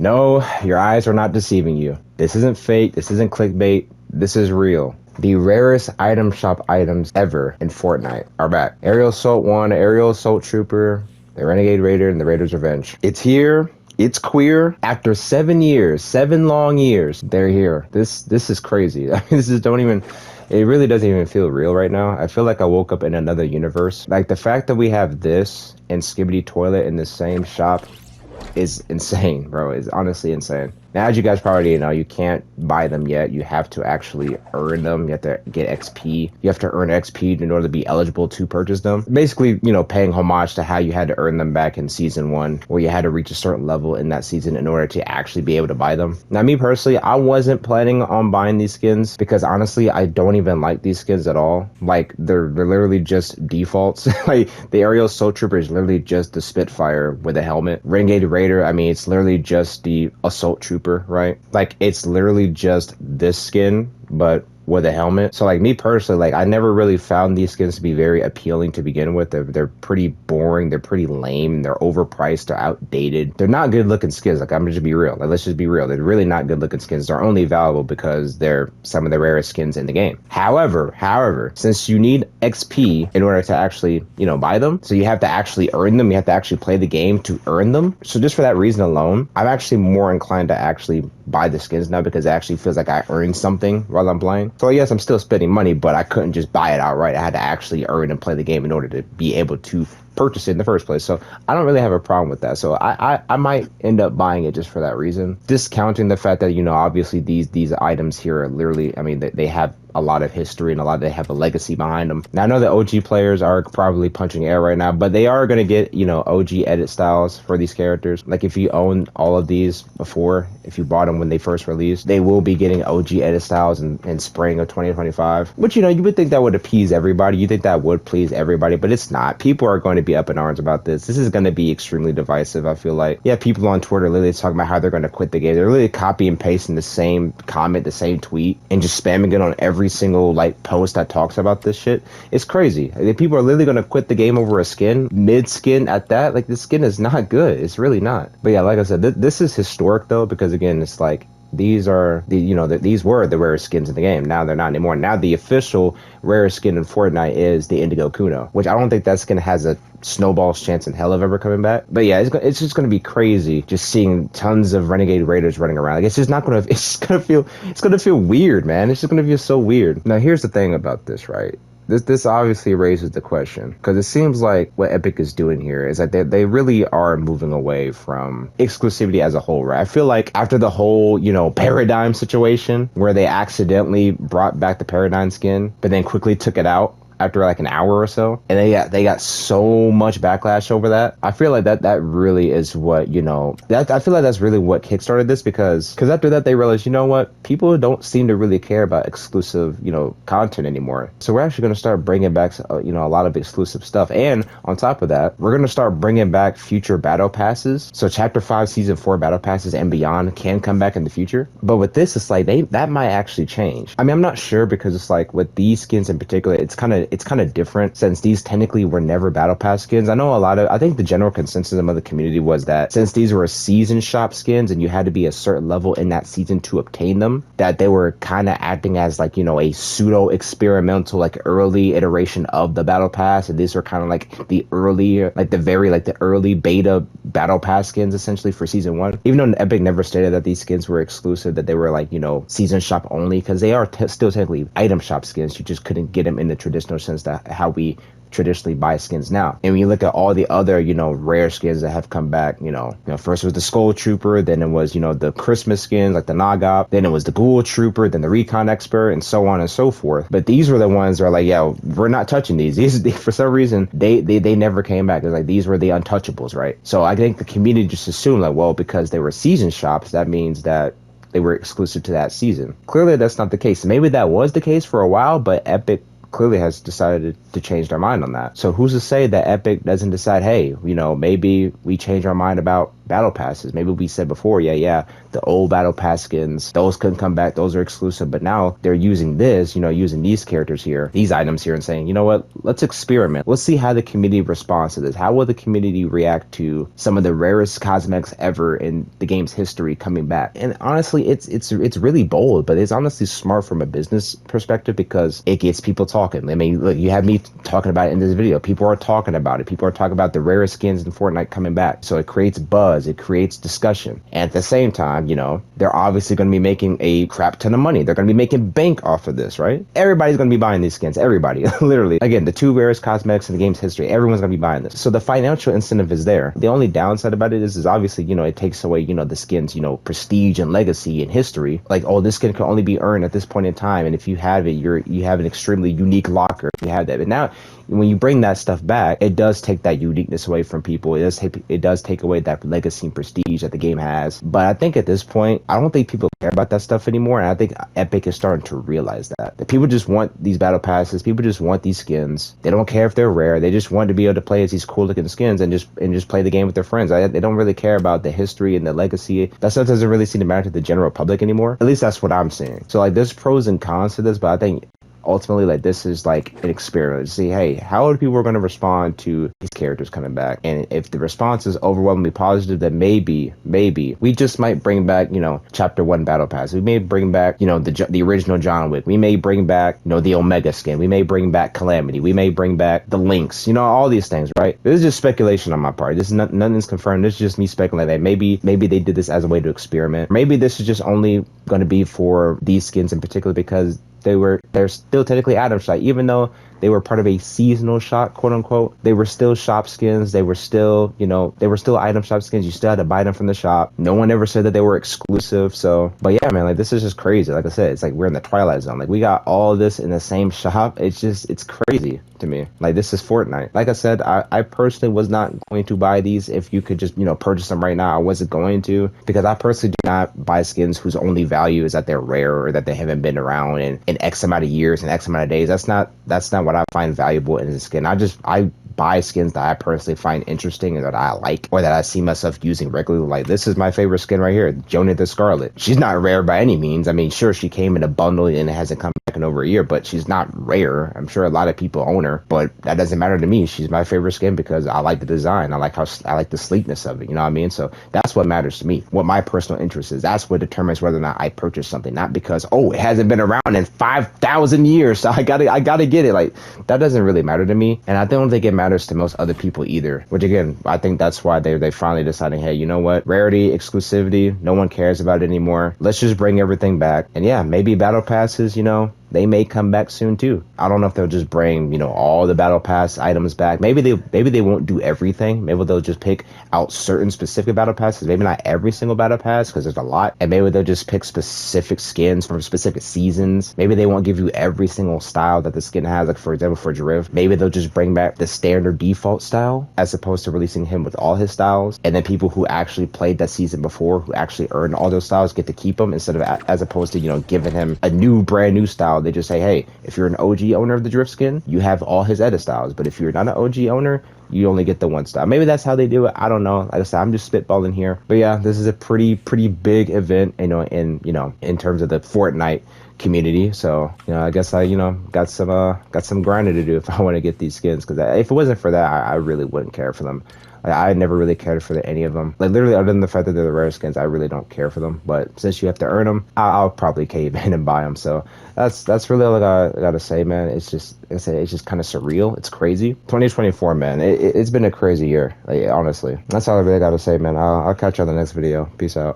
No, your eyes are not deceiving you. This isn't fake. This isn't clickbait. This is real. The rarest item shop items ever in Fortnite are back. Aerial Assault 1, Aerial Assault Trooper, the Renegade Raider, and the Raider's Revenge. It's here. It's queer. After 7 years, 7 long years, they're here. This is crazy. I mean, this is don't even. It really doesn't even feel real right now. I feel like I woke up in another universe. Like the fact that we have this and Skibbity Toilet in the same shop is insane, bro. It's honestly insane. Now, as you guys probably know, you can't buy them yet. You have to actually earn them. You have to get XP. You have to earn XP in order to be eligible to purchase them. Basically, you know, paying homage to how you had to earn them back in season 1, where you had to reach a certain level in that season in order to actually be able to buy them. Now, me personally, I wasn't planning on buying these skins because honestly, I don't even like these skins at all. Like, they're literally just defaults. Like, the Aerial Assault Trooper is literally just the Spitfire with a helmet. Renegade Raider, I mean, it's literally just the Assault Trooper, right? Like, it's literally just this skin, but with a helmet. So like me personally, like I never really found these skins to be very appealing to begin with. They're pretty boring, they're pretty lame, they're overpriced, they're outdated. They're not good looking skins. Like, I'm just be real. Like, let's just be real. They're really not good looking skins. They're only valuable because they're some of the rarest skins in the game. However, since you need XP in order to actually, you know, buy them, so you have to actually earn them, you have to actually play the game to earn them. So just for that reason alone, I'm actually more inclined to actually buy the skins now because it actually feels like I earned something while I'm playing. So yes, I'm still spending money, but I couldn't just buy it outright. I had to actually earn and play the game in order to be able to purchase it in the first place. So I don't really have a problem with that. So I might end up buying it just for that reason. Discounting the fact that, you know, obviously these items here are literally, I mean, they have a lot of history and they have a legacy behind them. Now, I know the OG players are probably punching air right now, but they are going to get, you know, OG edit styles for these characters. Like, if you own all of these before, if you bought them when they first released, they will be getting OG edit styles in spring of 2025, which, you know, you would think that would appease everybody. You think that would please everybody, but it's not. People are going to be up in arms about this. This is going to be extremely divisive, I feel like. Yeah, people on Twitter literally talking about how they're going to quit the game. They're literally copy and pasting the same comment, the same tweet, and just spamming it on every single like post that talks about this shit. It's crazy. Like, people are literally going to quit the game over a skin, mid skin at that. Like, this skin is not good. It's really not. But yeah, like I said, this is historic though, because again, it's like, these are the, you know, these were the rarest skins in the game. Now they're not anymore. Now the official rarest skin in Fortnite is the Indigo Kuno, which I don't think that skin has a snowball's chance in hell of ever coming back. But yeah, it's just gonna be crazy just seeing tons of Renegade Raiders running around. Like, it's just not gonna, it's gonna feel weird, man. It's just gonna feel so weird. Now, here's the thing about this, right? This obviously raises the question, because it seems like what Epic is doing here is that they really are moving away from exclusivity as a whole, right? I feel like after the whole, you know, Paradigm situation where they accidentally brought back the Paradigm skin, but then quickly took it out after like an hour or so, and they got so much backlash over that. I feel like that really is what, you know, that I feel like that's really what kickstarted this, because after that they realized, you know what, people don't seem to really care about exclusive, you know, content anymore. So we're actually going to start bringing back, you know, a lot of exclusive stuff, and on top of that, we're going to start bringing back future battle passes. So Chapter 5 Season 4 battle passes and beyond can come back in the future. But with this, it's like that might actually change. I mean, I'm not sure, because it's like with these skins in particular, it's kind of different, since these technically were never battle pass skins. I know I think the general consensus of the community was that since these were season shop skins and you had to be a certain level in that season to obtain them, that they were kind of acting as like, you know, a pseudo experimental, like early iteration of the battle pass, and these were kind of like the early, like the early beta battle pass skins essentially for season 1. Even though Epic never stated that these skins were exclusive, that they were like, you know, season shop only, because they are still technically item shop skins. You just couldn't get them in the traditional sense that how we traditionally buy skins now. And when you look at all the other, you know, rare skins that have come back, you know, first was the Skull Trooper, then it was, you know, the Christmas skins like the Nagop, then it was the Ghoul Trooper, then the Recon Expert, and so on and so forth. But these were the ones that are like, yeah, we're not touching these. These for some reason they never came back. It's like these were the untouchables, right? So I think the community just assumed like, well, because they were season shops, that means that they were exclusive to that season. Clearly that's not the case. Maybe that was the case for a while, but Epic clearly has decided to change their mind on that. So who's to say that Epic doesn't decide, hey, you know, maybe we change our mind about battle passes. Maybe we said before, yeah, the old battle pass skins, those couldn't come back, those are exclusive, but now they're using this, using these characters here, these items here, and saying, you know what, let's experiment. Let's see how the community responds to this. How will the community react to some of the rarest cosmetics ever in the game's history coming back? And honestly, it's really bold, but it's honestly smart from a business perspective because it gets people talking. I mean, look, you have me talking about it in this video. People are talking about it. People are talking about the rarest skins in Fortnite coming back. So it creates buzz, it creates discussion. And at the same time, they're obviously going to be making a crap ton of money. They're going to be making bank off of this, right? Everybody's going to be buying these skins. Everybody, literally. Again, the 2 rarest cosmetics in the game's history. Everyone's going to be buying this. So the financial incentive is there. The only downside about it is obviously, it takes away, the skins, prestige and legacy and history. Like, oh, this skin can only be earned at this point in time. And if you have it, you have an extremely unique locker. If you have that. But now, when you bring that stuff back, it does take that uniqueness away from people. It does take away that legacy and prestige that the game has. But I think at this point, I don't think people care about that stuff anymore. And I think Epic is starting to realize that people just want these battle passes. People just want these skins. They don't care if they're rare. They just want to be able to play as these cool looking skins and just play the game with their friends. They don't really care about the history and the legacy. That stuff doesn't really seem to matter to the general public anymore. At least that's what I'm seeing. So like, there's pros and cons to this, but I think ultimately, like, this is like an experiment to see, hey, how are people going to respond to these characters coming back? And if the response is overwhelmingly positive, then maybe we just might bring back, chapter 1 battle pass. We may bring back, the original John Wick. We may bring back, the Omega skin. We may bring back Calamity. We may bring back the Lynx. All these things, right? This is just speculation on my part. This is nothing's confirmed. This is just me speculating that maybe they did this as a way to experiment. Maybe this is just only going to be for these skins in particular because they're still technically item shop, even though they were part of a seasonal shop, quote unquote. They were still shop skins. They were still, item shop skins. You still had to buy them from the shop. No one ever said that they were exclusive. So, but yeah, man, like, this is just crazy. Like I said, it's like we're in the Twilight Zone. Like, we got all of this in the same shop. It's crazy to me. Like, this is Fortnite. Like I said, I personally was not going to buy these. If you could just, purchase them right now, I wasn't going to, because I personally do not buy skins whose only value is that they're rare or that they haven't been around in X amount of years and X amount of days. That's not what I find valuable in a skin. I buy skins that I personally find interesting and that I like, or that I see myself using regularly. Like, this is my favorite skin right here, Jonah the Scarlet. She's not rare by any means. I mean, sure, she came in a bundle and it hasn't come back in over a year, but she's not rare. I'm sure a lot of people own her, but that doesn't matter to me. She's my favorite skin because I like the design. I like the sleekness of it. You know what I mean? So that's what matters to me. What my personal interest is. That's what determines whether or not I purchase something. Not because, oh, it hasn't been around in 5,000 years, so I gotta get it. Like, that doesn't really matter to me, and I don't think it matters to most other people either. Which, again, I think that's why they finally deciding, hey, you know what? Rarity, exclusivity, no one cares about it anymore. Let's just bring everything back. And yeah, maybe battle passes, they may come back soon too. I don't know if they'll just bring, all the battle pass items back. Maybe they won't do everything. Maybe they'll just pick out certain specific battle passes. Maybe not every single battle pass, because there's a lot. And maybe they'll just pick specific skins from specific seasons. Maybe they won't give you every single style that the skin has. Like, for example, for Drift, maybe they'll just bring back the standard default style as opposed to releasing him with all his styles. And then people who actually played that season before, who actually earned all those styles, get to keep them instead of as opposed to, giving him a brand new style. They just say, hey, if you're an OG owner of the Drift skin, you have all his edit styles. But if you're not an OG owner, you only get the one style. Maybe that's how they do it. I don't know. Like I said, I'm just spitballing here. But yeah, this is a pretty big event, in terms of the Fortnite community. So, I guess I, got some grinding to do if I want to get these skins. Because if it wasn't for that, I really wouldn't care for them. I never really cared for any of them. Like, literally, other than the fact that they're the rare skins, I really don't care for them. But since you have to earn them, I'll probably cave in and buy them. So that's really all I gotta say, man. It's just, like I said, it's just kind of surreal. It's crazy. 2024, man. It's been a crazy year. Like, honestly, that's all I really gotta say, man. I'll catch you on the next video. Peace out.